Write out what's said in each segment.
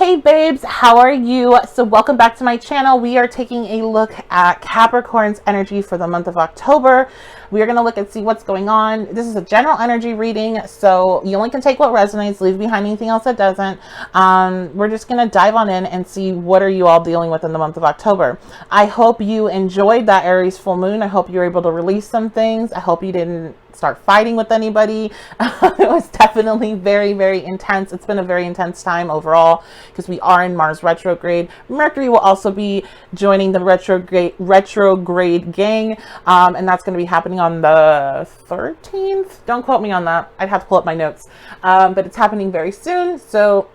Hey babes, how are you? So welcome back to my channel. We are taking a look at Capricorn's energy for the month of October. We are going to look and see what's going on. This is a general energy reading, so you only can take what resonates, leave behind anything else that doesn't. We're just going to dive on in and see what are you all dealing with in the month of October. I hope you enjoyed that Aries full moon. I hope you were able to release some things. I hope you didn't start fighting with anybody. It was definitely very, very intense. It's been a very intense time overall because we are in Mars retrograde. Mercury will also be joining the retrograde gang, and that's going to be happening on the 13th. Don't quote me on that. I'd have to pull up my notes, but it's happening very soon, so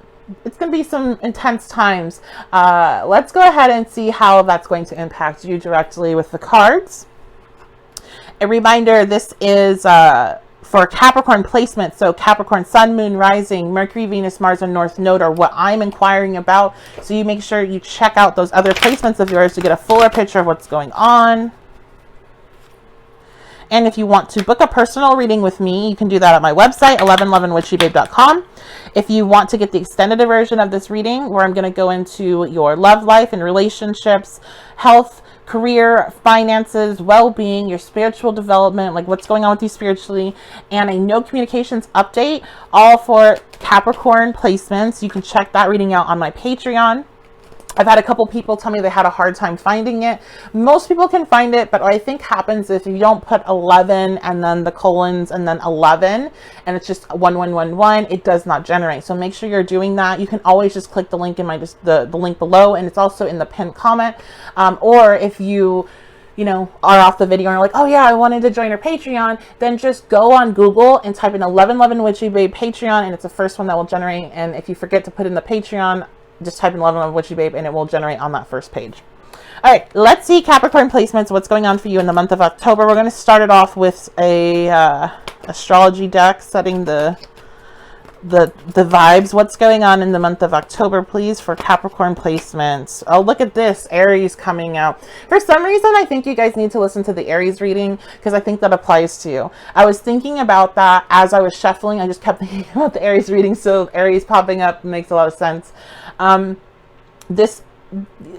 it's going to be some intense times. Let's go ahead and see how that's going to impact you directly with the cards. A reminder, this is for Capricorn placement. So Capricorn, Sun, Moon, Rising, Mercury, Venus, Mars, and North Node are what I'm inquiring about. So you make sure you check out those other placements of yours to get a fuller picture of what's going on. And if you want to book a personal reading with me, you can do that at my website, 1111witchybabe.com. If you want to get the extended version of this reading, where I'm going to go into your love life and relationships, health, career, finances, well-being, your spiritual development, like what's going on with you spiritually, and a no communications update, all for Capricorn placements. You can check that reading out on my Patreon. I've had a couple people tell me they had a hard time finding it. Most people can find it, but what I think happens if you don't put 11 and then the colons and then 11, and it's just 1111, it does not generate. So make sure you're doing that. You can always just click the link in my the link below, and it's also in the pinned comment. Or if you are off the video and are like, oh yeah, I wanted to join your Patreon, then just go on Google and type in 1111 Witchy Babe Patreon, and it's the first one that will generate. And if you forget to put in the Patreon, just type in 1111 Witchy Babe and it will generate on that first page. All right, let's see Capricorn placements, what's going on for you in the month of October. We're going to start it off with a astrology deck, setting the vibes. What's going on in the month of October, please, for Capricorn placements? Oh, look at this, Aries coming out. For some reason, I think you guys need to listen to the Aries reading because I think that applies to you. I was thinking about that as I was shuffling. I just kept thinking about the Aries reading, so Aries popping up makes a lot of sense.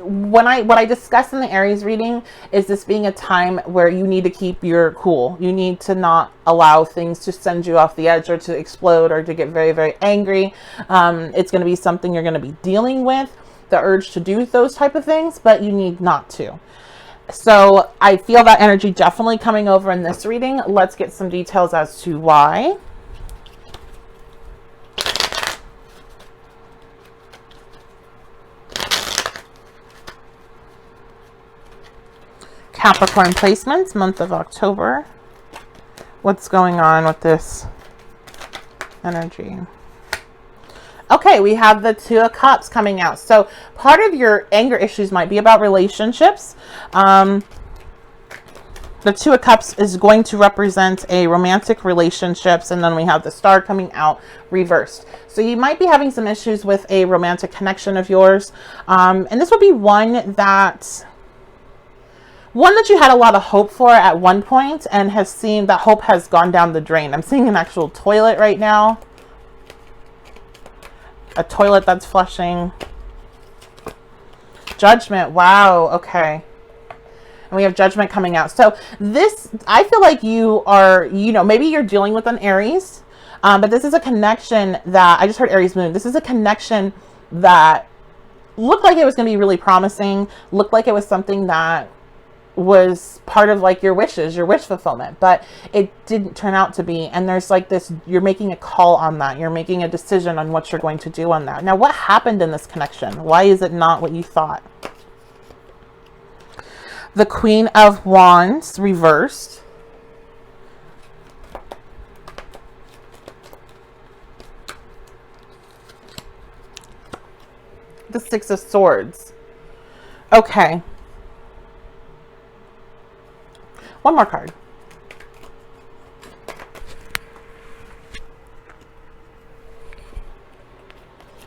What I discussed in the Aries reading is this being a time where you need to keep your cool. You need to not allow things to send you off the edge or to explode or to get very, very angry. It's going to be something you're going to be dealing with, the urge to do those type of things, but you need not to. So I feel that energy definitely coming over in this reading. Let's get some details as to why. Capricorn placements, month of October. What's going on with this energy? Okay, we have the Two of Cups coming out. So part of your anger issues might be about relationships. The Two of Cups is going to represent a romantic relationships, and then we have the Star coming out reversed. So you might be having some issues with a romantic connection of yours. And this would be one that you had a lot of hope for at one point and has seen that hope has gone down the drain. I'm seeing an actual toilet right now. A toilet that's flushing. Judgment. Wow. Okay. And we have Judgment coming out. So this, I feel like you are, maybe you're dealing with an Aries, but this is a connection that, I just heard Aries moon. This is a connection that looked like it was going to be really promising, looked like it was something that was part of like your wishes, your wish fulfillment, but it didn't turn out to be. And there's like this, you're making a call on that. You're making a decision on what you're going to do on that. Now, what happened in this connection? Why is it not what you thought? The Queen of Wands reversed. The Six of Swords. Okay. One more card.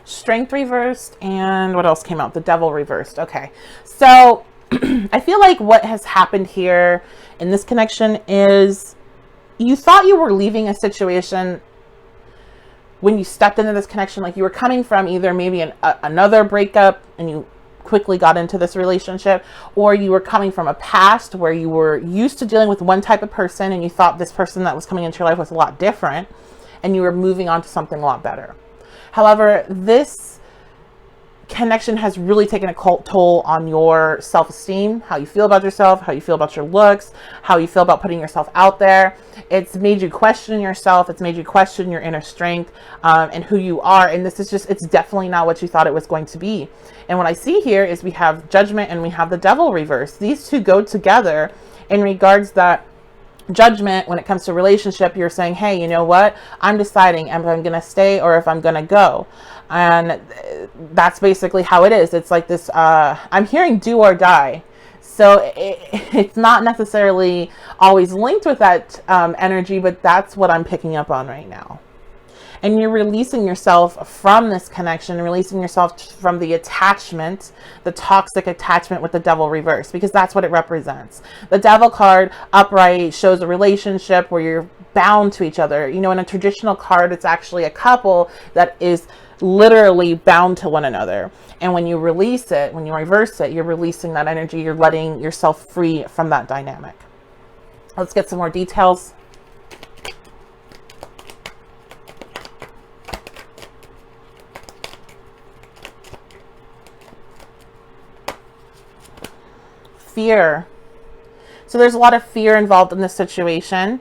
Strength reversed, and what else came out? The Devil reversed. Okay. So I feel like what has happened here in this connection is you thought you were leaving a situation when you stepped into this connection, like you were coming from either maybe another breakup and you quickly got into this relationship, or you were coming from a past where you were used to dealing with one type of person and you thought this person that was coming into your life was a lot different and you were moving on to something a lot better. However, this connection has really taken a toll on your self-esteem, how you feel about yourself, how you feel about your looks, how you feel about putting yourself out there. It's made you question yourself. It's made you question your inner strength and who you are. And this is just, it's definitely not what you thought it was going to be. And what I see here is we have Judgment and we have the Devil reverse. These two go together in regards that Judgment, when it comes to relationship, you're saying, hey, you know what? I'm deciding if I'm going to stay or if I'm going to go. And that's basically how it is. It's like this, I'm hearing do or die. So it's not necessarily always linked with that energy, but that's what I'm picking up on right now. And you're releasing yourself from this connection, releasing yourself from the attachment, the toxic attachment with the Devil reverse, because that's what it represents. The Devil card upright shows a relationship where you're bound to each other. You know, in a traditional card, it's actually a couple that is literally bound to one another. And when you release it, when you reverse it, you're releasing that energy. You're letting yourself free from that dynamic. Let's get some more details. Fear. So there's a lot of fear involved in this situation,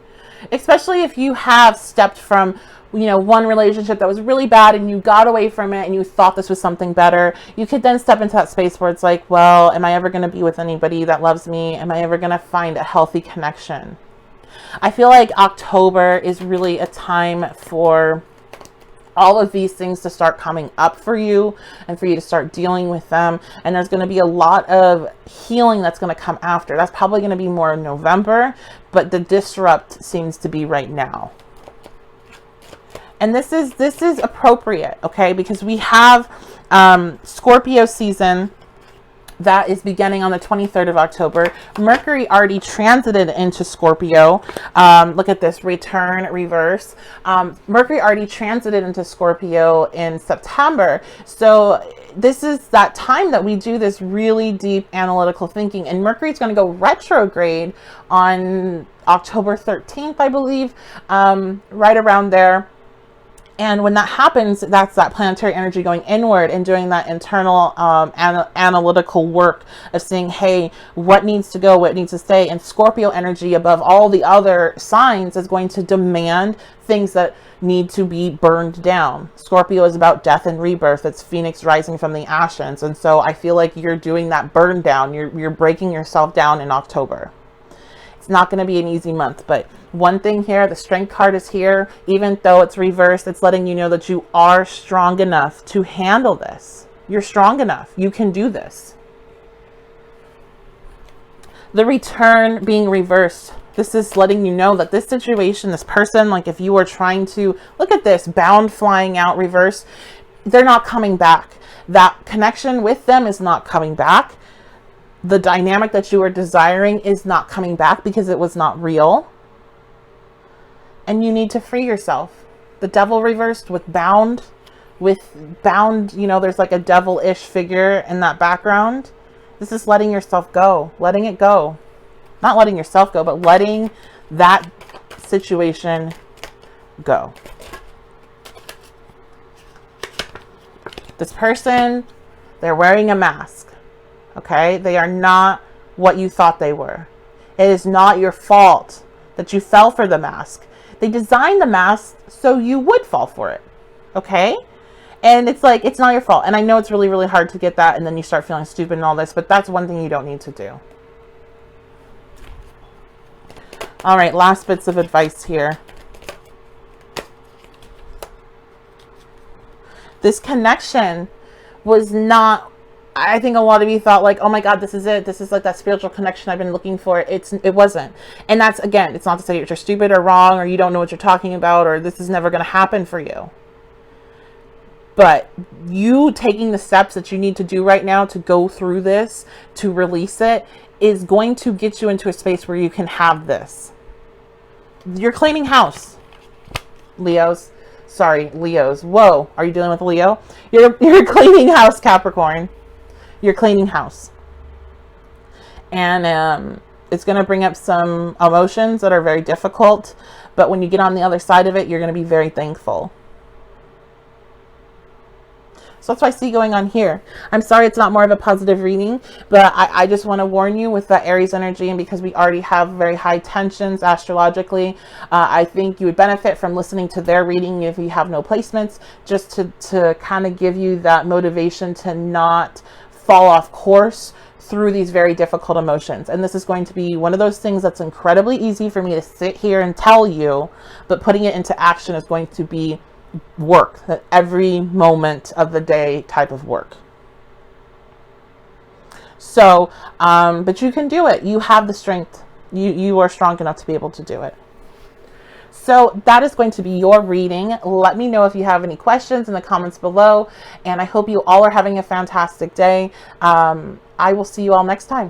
especially if you have stepped from, you know, one relationship that was really bad and you got away from it and you thought this was something better. You could then step into that space where it's like, well, am I ever going to be with anybody that loves me? Am I ever going to find a healthy connection? I feel like October is really a time for all of these things to start coming up for you and for you to start dealing with them. And there's going to be a lot of healing that's going to come after. That's probably going to be more in November, but the disrupt seems to be right now. And this is appropriate, okay? Because we have Scorpio season that is beginning on the 23rd of October. Mercury already transited into Scorpio. Look at this, return, reverse. Mercury already transited into Scorpio in September. So this is that time that we do this really deep analytical thinking. And Mercury is going to go retrograde on October 13th, I believe, right around there. And when that happens, that's that planetary energy going inward and doing that internal analytical work of saying, hey, what needs to go, what needs to stay. And Scorpio energy, above all the other signs, is going to demand things that need to be burned down. Scorpio is about death and rebirth. It's Phoenix rising from the ashes. And so I feel like you're doing that burn down. You're breaking yourself down in October. It's not going to be an easy month, but one thing here, the Strength card is here. Even though it's reversed, it's letting you know that you are strong enough to handle this. You're strong enough. You can do this. The Return being reversed. This is letting you know that this situation, this person, like if you were trying to, look at this, bound, flying out, reverse, they're not coming back. That connection with them is not coming back. The dynamic that you were desiring is not coming back because it was not real. And you need to free yourself. The Devil reversed with bound, you know, there's like a devil-ish figure in that background. This is letting yourself go, letting it go. Not letting yourself go, but letting that situation go. This person, they're wearing a mask, okay? They are not what you thought they were. It is not your fault that you fell for the mask. They designed the mask so you would fall for it, okay? And it's like, it's not your fault. And I know it's really, really hard to get that, and then you start feeling stupid and all this, but that's one thing you don't need to do. All right, last bits of advice here. This connection was not, I think a lot of you thought like, oh my God, this is it. This is like that spiritual connection I've been looking for. It wasn't. And that's, again, it's not to say that you're stupid or wrong, or you don't know what you're talking about, or this is never going to happen for you. But you taking the steps that you need to do right now to go through this, to release it, is going to get you into a space where you can have this. You're cleaning house, Leos. Sorry, Leos. Whoa, are you dealing with Leo? You're cleaning house, Capricorn. You're cleaning house. And it's going to bring up some emotions that are very difficult. But when you get on the other side of it, you're going to be very thankful. So that's what I see going on here. I'm sorry it's not more of a positive reading, but I just want to warn you with the Aries energy, and because we already have very high tensions astrologically, I think you would benefit from listening to their reading if you have no placements, just to kind of give you that motivation to not fall off course through these very difficult emotions. And this is going to be one of those things that's incredibly easy for me to sit here and tell you, but putting it into action is going to be work, that every moment of the day type of work. So but you can do it. You have the strength. You are strong enough to be able to do it. So that is going to be your reading. Let me know if you have any questions in the comments below, and I hope you all are having a fantastic day. I will see you all next time.